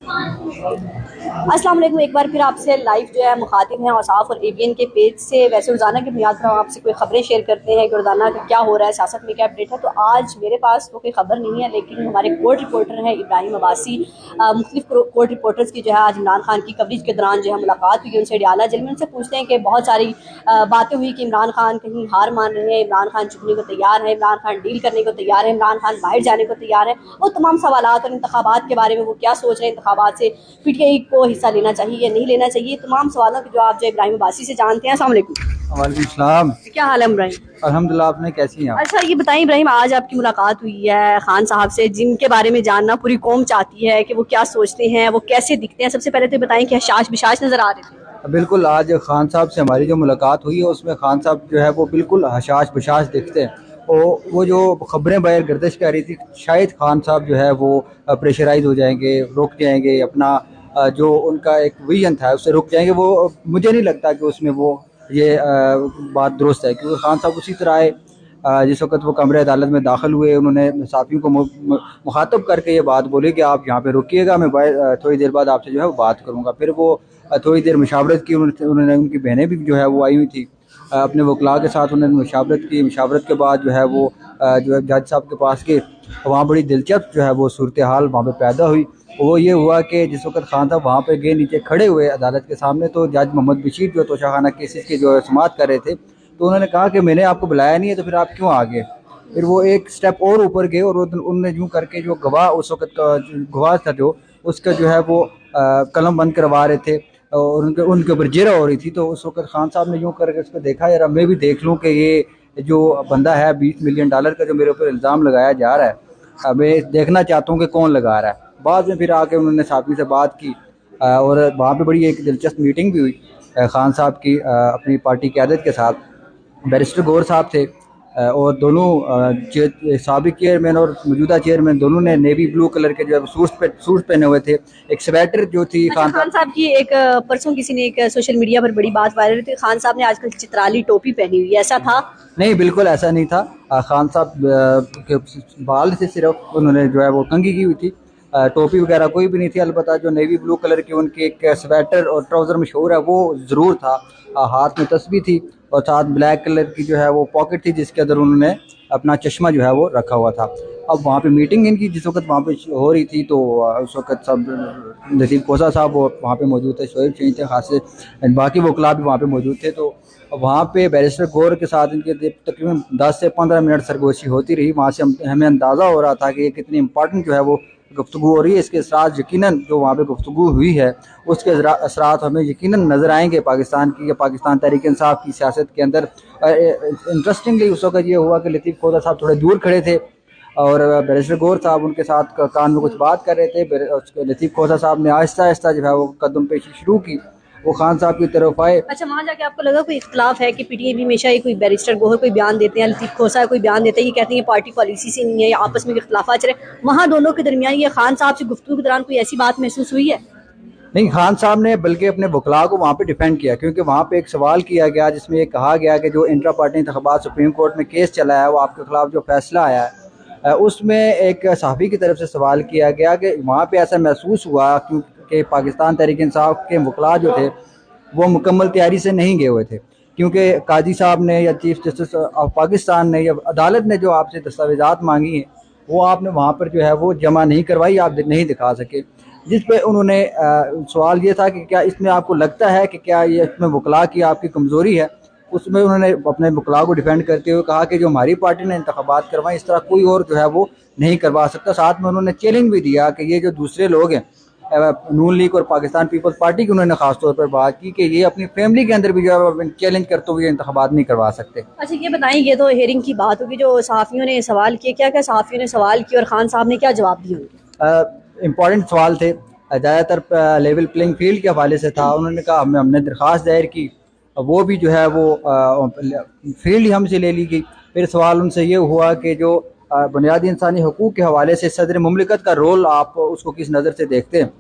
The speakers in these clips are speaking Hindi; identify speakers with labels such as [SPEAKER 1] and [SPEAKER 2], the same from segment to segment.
[SPEAKER 1] अस्सलाम वालेकुम। एक बार फिर आपसे लाइव जो है मुखातिब हैं औसाफ और एबीएन के पेज से। वैसे रोज़ाना की बुनियाद पर हम आपसे कोई ख़बरें शेयर करते हैं कि रोज़ाना का क्या हो रहा है, सियासत में क्या अपडेट है। तो आज मेरे पास तो कोई ख़बर नहीं है, लेकिन हमारे कोर्ट रिपोर्टर हैं इब्राहिम अब्बासी, मुख्तलिफ कोर्ट रिपोर्टर्स की जो है आज इमरान खान की कवरेज के दौरान जो है मुलाकात हुई उनसे डियाला जेल में। उनसे पूछते हैं कि बहुत सारी बातें हुई कि इमरान खान कहीं हार मान रहे हैं, इमरान खान झुकने को तैयार है, इमरान खान डील करने को तैयार है, इमरान खान बाहर जाने को तैयार है। वो तमाम सवालात और इंतखाबात के बारे में वो क्या सोच रहे हैं, इंतखाबात से पीटीआई को हिस्सा लेना चाहिए या नहीं लेना चाहिए, तमाम सवालों के जवाब जो इब्राहिम अब्बासी से जानते हैं। अस्सलाम वालेकुम।
[SPEAKER 2] वालेकुम सलाम।
[SPEAKER 1] क्या हाल है इब्राहिम?
[SPEAKER 2] अल्हम्दुलिल्लाह, आपने कैसी हैं आप?
[SPEAKER 1] अच्छा ये बताएं इब्राहिम, आज आपकी मुलाकात हुई है खान साहब से, जिनके बारे में जानना पूरी कौम चाहती है कि वो क्या सोचते हैं, वो कैसे दिखते हैं। सबसे पहले तो बताएं कि हशाश बिशाश नजर आ रहे थे?
[SPEAKER 2] बिल्कुल, आज खान साहब से हमारी जो मुलाकात हुई है उसमें खान साहब जो है वो बिल्कुल हशाश बशाश दिखते हैं। और वो जो ख़बरें बाहर गर्दिश कर रही थी, शायद खान साहब जो है वो प्रेशराइज हो जाएंगे, रुक जाएंगे, अपना जो उनका एक विजन था उससे रुक जाएंगे। वो मुझे नहीं लगता कि उसमें वो ये बात दुरुस्त है, क्योंकि खान साहब उसी तरह आए जिस वक्त वो कमरे अदालत में दाखिल हुए, उन्होंने साथियों को मुखातब करके ये बात बोली कि आप यहाँ पे रुकिएगा, मैं थोड़ी देर बाद आपसे जो है वो बात करूँगा। फिर वो थोड़ी देर मुशावरत की, उन्होंने उनकी बहनें भी जो है वो आई हुई थी, अपने वकला के साथ उन्होंने मुशावरत की। मुशावरत के बाद जो है वो जो है जज साहब के पास गए। वहाँ बड़ी दिलचस्प जो है वो सूरत हाल वहाँ पे पैदा हुई। वो ये हुआ कि जिस वक्त खान साहब वहाँ पे गए, नीचे खड़े हुए अदालत के सामने, तो जज मोहम्मद बशीर जो तोशाखाना केसेस की जो समाअत कर रहे थे, तो उन्होंने कहा कि मैंने आपको बुलाया नहीं है, तो फिर आप क्यों आ गए। फिर वो एक स्टेप और ऊपर गए और उन्होंने यूँ करके जो गवाह उस वक्त का गवाह था जो उसका जो है वो कलम बंद करवा रहे थे और उनके ऊपर जिरा हो रही थी। तो उस वक्त खान साहब ने यूँ करके उसको देखा, यार मैं भी देख लूँ कि ये जो बंदा है $20 मिलियन का जो मेरे ऊपर इल्ज़ाम लगाया जा रहा है, मैं देखना चाहता हूँ कि कौन लगा रहा है। बाद में फिर आके उन्होंने साथी से बात की और वहाँ पे बड़ी एक दिलचस्प मीटिंग भी हुई खान साहब की अपनी पार्टी क़यादत के साथ। बैरिस्टर गौर साहब थे और दोनों साबिक चेयरमैन और मौजूदा चेयरमैन दोनों ने नेवी ब्लू कलर के जो है सूट पहने हुए थे। एक स्वेटर जो थी
[SPEAKER 1] अच्छा, खान साहब की एक परसों किसी ने एक सोशल मीडिया पर बड़ी बात वायरल थी, खान साहब ने आजकल चित्राली टोपी पहनी हुई है, ऐसा था?
[SPEAKER 2] नहीं, बिल्कुल ऐसा नहीं था। खान साहब के बाल से सिर्फ उन्होंने जो है वो कंघी की हुई थी, टोपी वगैरह कोई भी नहीं थी। अलबत्ता जो नेवी ब्लू कलर की उनकी एक स्वेटर और ट्राउज़र मशहूर है वो ज़रूर था। हाथ में तस्बीह थी और साथ ब्लैक कलर की जो है वो पॉकेट थी जिसके अंदर उन्होंने अपना चश्मा जो है वो रखा हुआ था। अब वहाँ पे मीटिंग इनकी जिस वक्त वहाँ पे हो रही थी, तो उस वक्त सब नसीब खोसा साहब वहाँ पे मौजूद थे, शोएब शहीद थे, खासे बाकी वकला भी वहाँ पे मौजूद थे। तो वहाँ पे बैरिस्टर गौर के साथ इनके तकरीबन 10 से 15 मिनट सरगोशी होती रही। वहाँ से हमें अंदाज़ा हो रहा था कि ये कितनी इंपॉर्टेंट जो है वो गुफ्तगू हो रही है। इसके असरात यकीनन जो वहाँ पे गुफ्तगू हुई है उसके असरात हमें यकीनन नज़र आएंगे पाकिस्तान की या पाकिस्तान तहरीक इंसाफ की सियासत के अंदर। इंटरेस्टिंगली उस वक्त ये हुआ कि लतीफ़ खोदा साहब थोड़े दूर खड़े थे और बैरिस्टर गौर साहब उनके साथ कान में कुछ बात कर रहे थे। लतीफ़ खोदा साहब ने आहिस्ता आहिस्ता जो है वो कदम पेशी शुरू की, वो खान साहब की तरफ आए।
[SPEAKER 1] अच्छा, वहाँ जाके आपको लगा कोई इख्तलाफ है कि पीटीआई भी हमेशा ही कोई बैरिस्टर गोहर कोई बयान देते हैं, लतीफ़ खोसा कोई बयान देते हैं, ये कहते हैं पार्टी पॉलिसी से नहीं है या आपस में इख्तलाफात चल रहे, वहाँ दोनों के दरमियान ये खान साहब से गुफ्तगू के दौरान कोई ऐसी बात महसूस हुई है?
[SPEAKER 2] नहीं, खान साहब ने बल्कि अपने वकला को वहाँ पे डिफेंड किया, क्योंकि वहाँ पे एक सवाल किया गया जिसमें ये कहा गया कि जो इंट्रा पार्टी इंतखाबात सुप्रीम कोर्ट में केस चला है, वो आपके खिलाफ जो फैसला आया है, उसमें एक सहाफ़ी की तरफ से सवाल किया गया कि वहाँ पे ऐसा महसूस हुआ क्योंकि पाकिस्तान तहरीक इंसाफ के वकला जो थे वो मुकम्मल तैयारी से नहीं गए हुए थे, क्योंकि काजी साहब ने या चीफ जस्टिस ऑफ पाकिस्तान ने या अदालत ने जो आपसे दस्तावेज़ात मांगी हैं वो आपने वहाँ पर जो है वो जमा नहीं करवाई, आप नहीं दिखा सके। जिस पे उन्होंने सवाल ये था कि क्या इसमें आपको लगता है कि क्या ये इसमें वकला की आपकी कमज़ोरी है। उसमें उन्होंने अपने वकला को डिफेंड करते हुए कहा कि जो हमारी पार्टी ने इंतखाबात करवाए इस तरह कोई और जो है वो नहीं करवा सकता। साथ में उन्होंने चैलेंज भी दिया कि ये जो दूसरे लोग हैं नून लीग और पाकिस्तान पीपल्स पार्टी की, उन्होंने खास तौर पर बात की कि ये अपनी फैमिली के अंदर भी जो है चैलेंज करते हुए इंतखाबात नहीं करवा सकते।
[SPEAKER 1] अच्छा ये बताएं, ये तो हेयरिंग की बात होगी, जो सहाफ़ियों ने सवाल किए, क्या क्या सहाफ़ियों ने सवाल किए और खान साहब ने क्या जवाब दिए उनके?
[SPEAKER 2] इम्पॉर्टेंट सवाल थे, ज़्यादातर लेवल प्लेइंग फील्ड के हवाले से था। उन्होंने कहा हमने दरख्वास्त दायर की, वो भी जो है वो फील्ड ही हमसे ले ली गई। फिर सवाल उनसे ये हुआ कि जो बुनियादी इंसानी हकूक़ के हवाले से सदर मुमलिकत का रोल आप उसको किस नज़र से देखते हैं,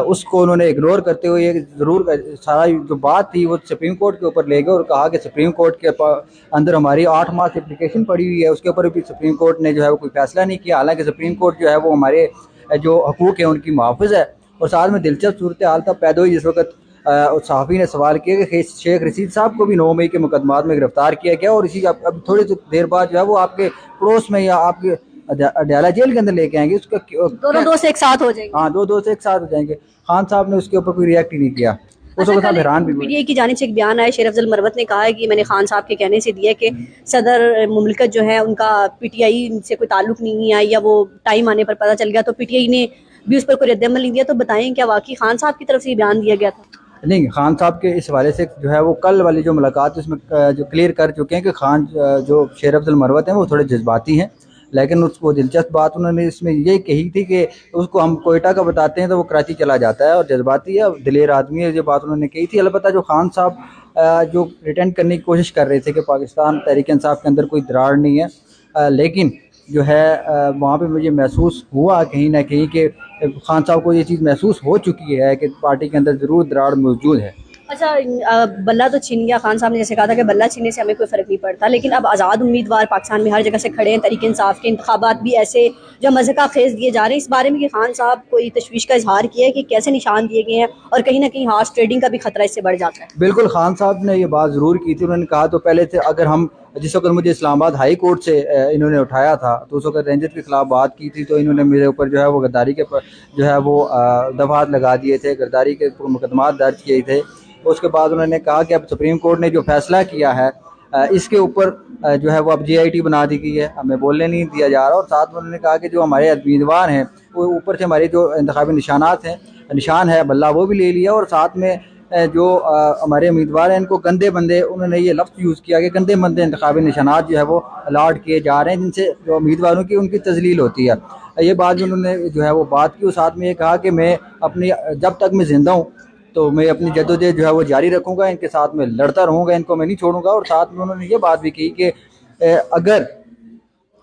[SPEAKER 2] उसको उन्होंने इग्नोर करते हुए ये ज़रूर सारा जो बात थी वो सुप्रीम कोर्ट के ऊपर ले गए और कहा कि सुप्रीम कोर्ट के अंदर हमारी 8 माह से एप्लीकेशन पड़ी हुई है, उसके ऊपर भी सुप्रीम कोर्ट ने जो है वो कोई फैसला नहीं किया। हालांकि सुप्रीम कोर्ट जो है वो हमारे जो हकूक़ है उनकी मुहाफ़िज़ है, और साथ में दिलचस्प सूरत हाल तब पैदा हुई जिस वक्त सहाफ़ी ने सवाल किया कि शेख रशीद साहब को भी 9 मई के मुकदमात में गिरफ्तार किया गया और इसी अब थोड़ी देर बाद जो है वो आपके पड़ोस में या आपके अडयाला जेल के अंदर लेके आएंगे। उसका
[SPEAKER 1] दोनों दोस्त एक साथ हो जाएंगे।
[SPEAKER 2] हाँ, दो दोस्त एक साथ हो जाएंगे। खान साहब ने उसके ऊपर कोई रिएक्ट ही नहीं किया। उस वक्त हम हैरान भी हुए।
[SPEAKER 1] पीटीआई की जानिब से एक बयान आया, शेर अफजल मरवत ने कहा है कि मैंने खान साहब के कहने से दिया कि सदर मुमलिकत जो है उनका पीटीआई से कोई ताल्लुक नहीं है, या वो टाइम आने पर पता चल गया तो पीटीआई ने भी उस पर कोई रद्द-ए-अमल नहीं दिया। तो बताएं क्या वाकई खान साहब की तरफ से बयान दिया गया था?
[SPEAKER 2] नहीं, खान साहब के इस हवाले से जो है वो कल वाली जो मुलाकात उसमें जो क्लियर कर चुके हैं कि खान जो शेर अफजल मरवत हैं वो थोड़े जज्बाती हैं, लेकिन उसको दिलचस्प बात उन्होंने इसमें ये कही थी कि उसको हम कोयटा का बताते हैं तो वो कराची चला जाता है और जज्बाती है, दिलेर आदमी है। ये बात उन्होंने कही थी। अलबत्ता जो खान साहब जो प्रिटेंड करने की कोशिश कर रहे थे कि पाकिस्तान तहरीक इंसाफ के अंदर कोई दरार नहीं है, लेकिन जो है वहाँ पे मुझे महसूस हुआ कहीं ना कहीं कि खान साहब को ये चीज़ महसूस हो चुकी है कि पार्टी के अंदर ज़रूर दरार मौजूद है।
[SPEAKER 1] अच्छा, बल्ला तो छीन गया। खान साहब ने जैसे कहा था कि बल्ला छीनने से हमें कोई फ़र्क नहीं पड़ता, लेकिन अब आज़ाद उम्मीदवार पाकिस्तान में हर जगह से खड़े हैं। तहरीक इंसाफ के इंतखाबात भी ऐसे जो मज़हका खेज दिए जा रहे हैं। इस बारे में कि खान साहब कोई तशवीश का इजहार किया है कि कैसे निशान दिए गए हैं और कहीं ना कहीं हॉर्स ट्रेडिंग का भी खतरा इससे बढ़ जाता है? बिल्कुल,
[SPEAKER 2] खान साहब ने ये बात ज़रूर की थी। उन्होंने कहा तो पहले थे, अगर हम जिस वक्त मुझे इस्लामाबाद हाई कोर्ट से इन्होंने उठाया था तो उस वक्त रंजित के खिलाफ बात की थी, तो इन्होंने मेरे ऊपर जो है वो गद्दारी के जो है वो दफात लगा दिए थे, गद्दारी के मुकदमात दर्ज किए थे। उसके बाद उन्होंने कहा कि अब सुप्रीम कोर्ट ने जो फैसला किया है इसके ऊपर जो है वो अब JIT बना दी गई है, हमें बोलने नहीं दिया जा रहा। और साथ में उन्होंने कहा कि जो हमारे उम्मीदवार हैं वो ऊपर से हमारे जो इंतखाबी निशान है बल्ला वो भी ले लिया, और साथ में जो हमारे उम्मीदवार हैं इनको गंदे बंदे, उन्होंने ये लफ्ज़ यूज़ किया कि गंदे बंदे इंतखाबी निशानात जो है वो अलॉट किए जा रहे हैं जिनसे जो उम्मीदवारों की उनकी तजलील होती है। ये बात भी उन्होंने जो है वो बात की। और साथ में ये कहा कि मैं अपनी जब तक मैं ज़िंदा हूँ तो मैं अपनी जद्दोजहद जो है वो जारी रखूँगा, इनके साथ में लड़ता रहूँगा, इनको मैं नहीं छोड़ूंगा। और साथ में उन्होंने ये बात भी की कि अगर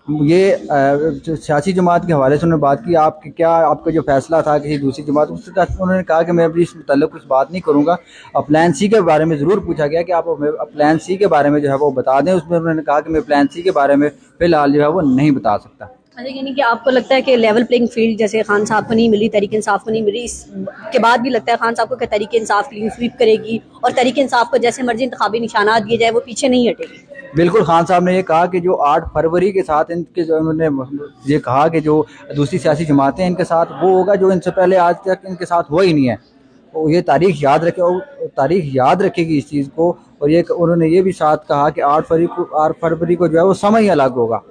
[SPEAKER 2] ये जो सियासी जमात के हवाले से उन्होंने बात की, आपकी क्या आपका जो फैसला था किसी दूसरी जमात, उससे उन्होंने कहा कि मैं अभी इस मुतल्लिक़ कुछ बात नहीं करूँगा। प्लान C के बारे में ज़रूर पूछा गया कि आप प्लान C के बारे में जो है वो बता दें। उसमें उन्होंने कहा कि मैं प्लान C के बारे में फ़िलहाल जो है वो नहीं बता सकता।
[SPEAKER 1] अच्छा, यानी कि आपको लगता है कि लेवल प्लेइंग फील्ड जैसे खान साहब को नहीं मिली, तहरीक इंसाफ को नहीं मिली, इसके बाद भी लगता है खान साहब को कि तहरीक इंसाफ क्लीन स्वीप करेगी और तहरीक इंसाफ को जैसे मर्जी इंतखाबी निशानात दिए जाए वो पीछे नहीं हटेगी?
[SPEAKER 2] बिल्कुल, खान साहब ने ये कहा कि जो 8 फरवरी के साथ इनके जो उन्होंने ये कहा कि जो दूसरी सियासी जमातें इनके साथ वो होगा जो इनसे पहले आज तक इनके साथ हुआ ही नहीं है। तो ये तारीख याद रखे और तारीख याद रखेगी इस चीज़ को। और ये उन्होंने ये भी साथ कहा कि 8 फरवरी को जो है वो समय ही अलग होगा।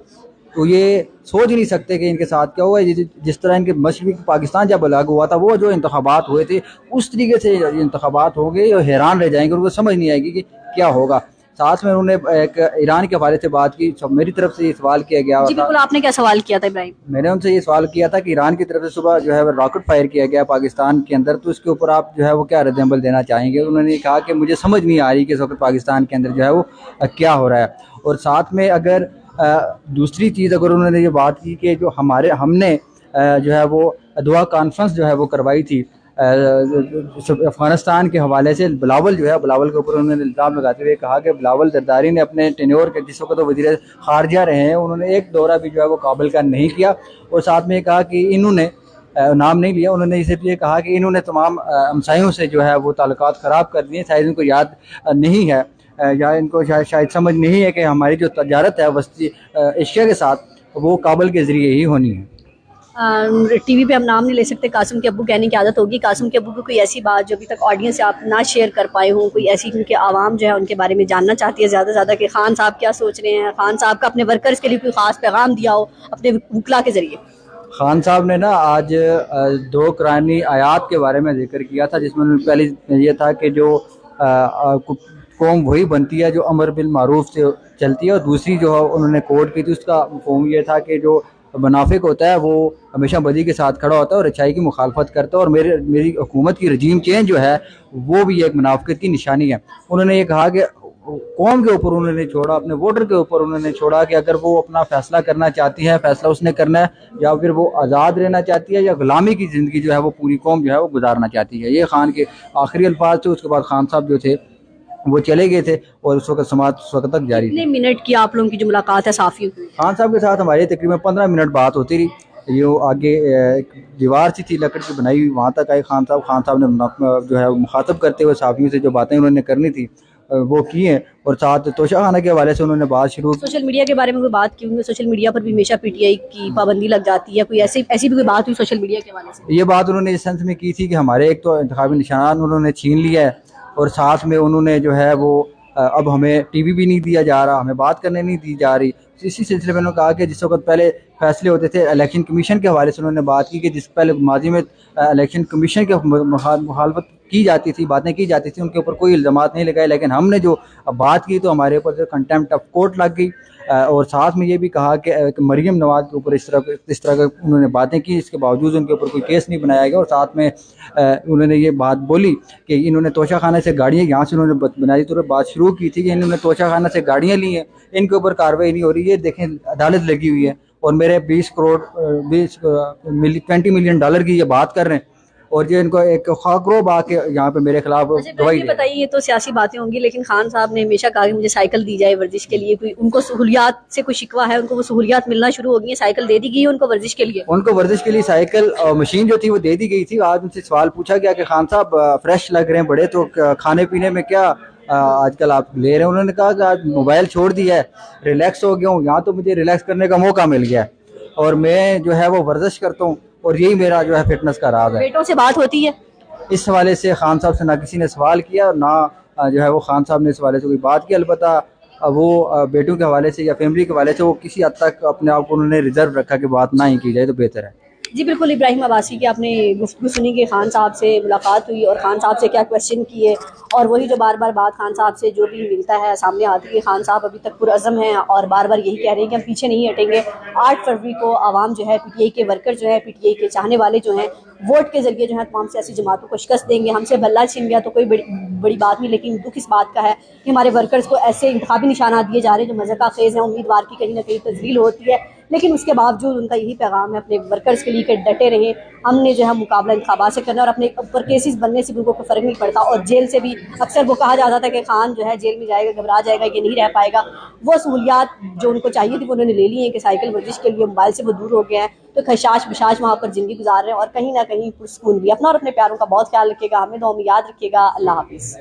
[SPEAKER 2] तो ये सोच ही नहीं सकते कि इनके साथ क्या हुआ। जिस तरह इनके मशरक़ी पाकिस्तान जब अलग हुआ था, वो जो इंतखाबात हुए थे उस तरीके से इंतखाबात हो गए और हैरान रह जाएंगे, उनको समझ नहीं आएगी कि क्या होगा। साथ में उन्होंने एक ईरान के हवाले से बात की। सब मेरी तरफ से ये सवाल किया गया
[SPEAKER 1] जी बिल्कुल, आपने क्या सवाल किया था इब्राहिम?
[SPEAKER 2] मैंने उनसे ये सवाल किया था कि ईरान की तरफ से सुबह जो है रॉकेट फायर किया गया पाकिस्तान के अंदर, तो उसके ऊपर आप जो है वो क्या रद्द-ए-अमल देना चाहेंगे? उन्होंने कहा कि मुझे समझ नहीं आ रही कि इस वक्त पाकिस्तान के अंदर जो है वो क्या हो रहा है। और साथ में अगर दूसरी चीज़ अगर उन्होंने ये बात की कि जो हमने जो है वो दुआ कॉन्फ्रेंस जो है वो करवाई थी अफ़गानिस्तान के हवाले से, बिलावल जो है बिलावल के ऊपर उन्होंने इल्ज़ाम लगाते हुए कहा कि बिलावल जरदारी ने अपने टेन्योर के जिस वक्त तो वज़ीर ख़ारिजा रहे हैं, उन्होंने एक दौरा भी जो है वो काबुल का नहीं किया। और साथ में ये कहा कि इन्होंने नाम नहीं लिया, उन्होंने सिर्फ ये कहा कि इन्होंने तमाम हमसायों से जो है वो ताल्लुकात ख़राब कर दिए। शायद इनको याद नहीं है या इनको शायद समझ नहीं है कि हमारी जो तजारत है वस्ती एशिया के साथ वो काबुल के ज़रिए ही होनी है।
[SPEAKER 1] टीवी पे हम नाम नहीं ले सकते, कासिम के अब्बू कहने की आदत होगी। कासिम के अब्बू को कोई ऐसी बात जो अभी तक ऑडियंस से आप ना शेयर कर पाए हों, कोई ऐसी क्योंकि आवाम जो है उनके बारे में जानना चाहती है ज़्यादा से ज़्यादा कि खान साहब क्या सोच रहे हैं, खान साहब का अपने वर्कर्स के लिए कोई ख़ास पैगाम दिया हो अपने वकला के ज़रिए?
[SPEAKER 2] खान साहब ने ना आज 2 कुरानी आयात के बारे में जिक्र किया था, जिसमें पहले ये था कि जो कौम वही बनती है जो अमर बिल मारूफ से चलती है, और दूसरी जो है उन्होंने कोट की थी उसका मफ़हूम ये था कि जो मुनाफिक होता है वो हमेशा बदी के साथ खड़ा होता है और अच्छाई की मुखालफत करता है, और मेरी हुकूमत की रजीम चेंज जो है वो भी एक मुनाफिकत की निशानी है। उन्होंने ये कहा कि कौम के ऊपर उन्होंने छोड़ा, अपने वोटर के ऊपर उन्होंने छोड़ा कि अगर वो अपना फैसला करना चाहती है, फैसला उसने करना है, या फिर वो आज़ाद रहना चाहती है या गुलामी की ज़िंदगी जो है वो पूरी कौम जो है वो गुजारना चाहती है। ये खान के आखिरी अल्फाज थे। उसके बाद खान साहब जो थे वो चले गए थे और उस वक्त समाज उस वक्त तक जारी थी।
[SPEAKER 1] कितने मिनट की आप लोगों की जो मुलाकात है साफियों की?
[SPEAKER 2] खान साहब के साथ हमारी तकरीबन 15 मिनट बात होती रही। ये आगे एक दीवार सी थी लकड़ की बनाई हुई, वहाँ तक आए खान साहब ने जो है मुखातब करते हुए सहाफ़ियों से जो बातें उन्होंने करनी थी वो की हैं, और साथ तोशा खाना के हवाले से उन्होंने बात शुरू।
[SPEAKER 1] सोशल मीडिया के बारे में कोई बात की होंगी? सोशल मीडिया पर भी हमेशा पीटीआई की पाबंदी लग जाती है, कोई ऐसी ऐसी भी कोई बात हुई सोशल मीडिया के हवाले से?
[SPEAKER 2] ये बात उन्होंने इस सेंस में की थी कि हमारे एक तो इंतखाबी निशान उन्होंने छीन लिया है, और साथ में उन्होंने जो है वो अब हमें टीवी भी नहीं दिया जा रहा, हमें बात करने नहीं दी जा रही। इसी सिलसिले में उन्होंने कहा कि जिस वक्त पहले फैसले होते थे इलेक्शन कमीशन के हवाले से, उन्होंने बात की कि जिस पहले माजी में इलेक्शन कमीशन के मुखालफत की जाती थी, बातें की जाती थी, उनके ऊपर कोई इल्ज़ामात नहीं लगाए, लेकिन हमने जो बात की तो हमारे ऊपर कंटेम्प्ट ऑफ कोर्ट लग गई। और साथ में ये भी कहा कि मरीम नवाज के ऊपर इस तरह का उन्होंने बातें की, इसके बावजूद उनके ऊपर कोई केस नहीं बनाया गया। और साथ में उन्होंने ये बात बोली कि इन्होंने तोशा खाना से गाड़ियाँ, यहाँ से उन्होंने बुनियादी तौर पर बात शुरू की थी कि इन्होंने तोशा खाना से गाड़ियाँ ली हैं, इनके ऊपर कार्रवाई नहीं हो रही। ये देखें अदालत लगी हुई है और मेरे 20 मिलियन डॉलर की ये बात कर रहे हैं, और ये इनको एक खाकरोब आके यहाँ पे मेरे खिलाफ गवाही दे।
[SPEAKER 1] बताइए, ये तो सियासी बातें होंगी, लेकिन खान साहब ने हमेशा कहा कि मुझे साइकिल दी जाए वर्जिश के लिए। कोई उनको सहूलियात से कोई शिकवा है? उनको वो सहूलियात मिलना शुरू हो गई है? साइकिल दे दी गई है उनको वर्जिश के लिए?
[SPEAKER 2] उनको वर्जिश के लिए साइकिल और मशीन जो थी वो दे दी गई थी। आज उनसे सवाल पूछा गया कि खान साहब फ्रेश लग रहे हैं बड़े, तो खाने पीने में क्या आजकल आप ले रहे हैं? उन्होंने कहा कि आज मोबाइल छोड़ दिया है, रिलैक्स हो गया हूँ, यहाँ तो मुझे रिलैक्स करने का मौका मिल गया है, और मैं जो है वो वर्जिश करता हूँ, और यही मेरा जो है फिटनेस का राज है।
[SPEAKER 1] बेटों से बात होती है?
[SPEAKER 2] इस हवाले से खान साहब से ना किसी ने सवाल किया और ना जो है वो खान साहब ने इस हवाले से कोई बात की। अलबत्ता वो बेटों के हवाले से या फैमिली के हवाले से वो किसी हद तक अपने आप को उन्होंने रिजर्व रखा कि बात ना ही की जाए तो बेहतर है।
[SPEAKER 1] जी बिल्कुल, इब्राहिम अब्बासी की आपने गुफ्तगू सुनी कि खान साहब से मुलाकात हुई और खान साहब से क्या क्वेश्चन किए, और वही जो बार बार बात खान साहब से जो भी मिलता है सामने आती है। खान साहब अभी तक पुरअज़म हैं और बार बार यही कह रहे हैं कि हम पीछे नहीं हटेंगे। 8 फरवरी को आवाम जो है, पीटीआई के वर्कर जो है, पीटीआई के चाहने वाले जो हैं, वोट के ज़रिए जो है तमाम सियासी जमातों को शिकस्त देंगे। हमसे बल्ला छिन गया तो कोई बड़ी बात नहीं, लेकिन दुख इस बात का है कि हमारे वर्कर्स को ऐसे इंतखाबी निशानात दिए जा रहे हैं जो मज़ाक़ खेज़ हैं। उम्मीदवार की कहीं ना कहीं तज़लील होती है, लेकिन उसके बावजूद उनका यही पैगाम है, अपने वर्कर्स के लिए कि डटे रहें। हमने जो है मुकाबला इंतखाबात से करना, और अपने ऊपर केसेस बनने से भी उनको कोई फ़र्क नहीं पड़ता। और जेल से भी अक्सर वो कहा जाता था कि खान जो है जेल में जाएगा, घबरा जाएगा, ये नहीं रह पाएगा। वो सहूलियात जो उनको चाहिए थी वो उन्होंने ले ली हैं कि साइकिल वर्जिश के लिए मोबाइल से वो दूर हो गया है, तो खशाश बशाश वहाँ पर ज़िंदगी गुजार रहे हैं, और कहीं ना कहीं पुरसकून भी। अपना और अपने प्यारों का बहुत ख्याल रखिएगा, हमें दुआ में याद रखिएगा। अल्लाह हाफिज़।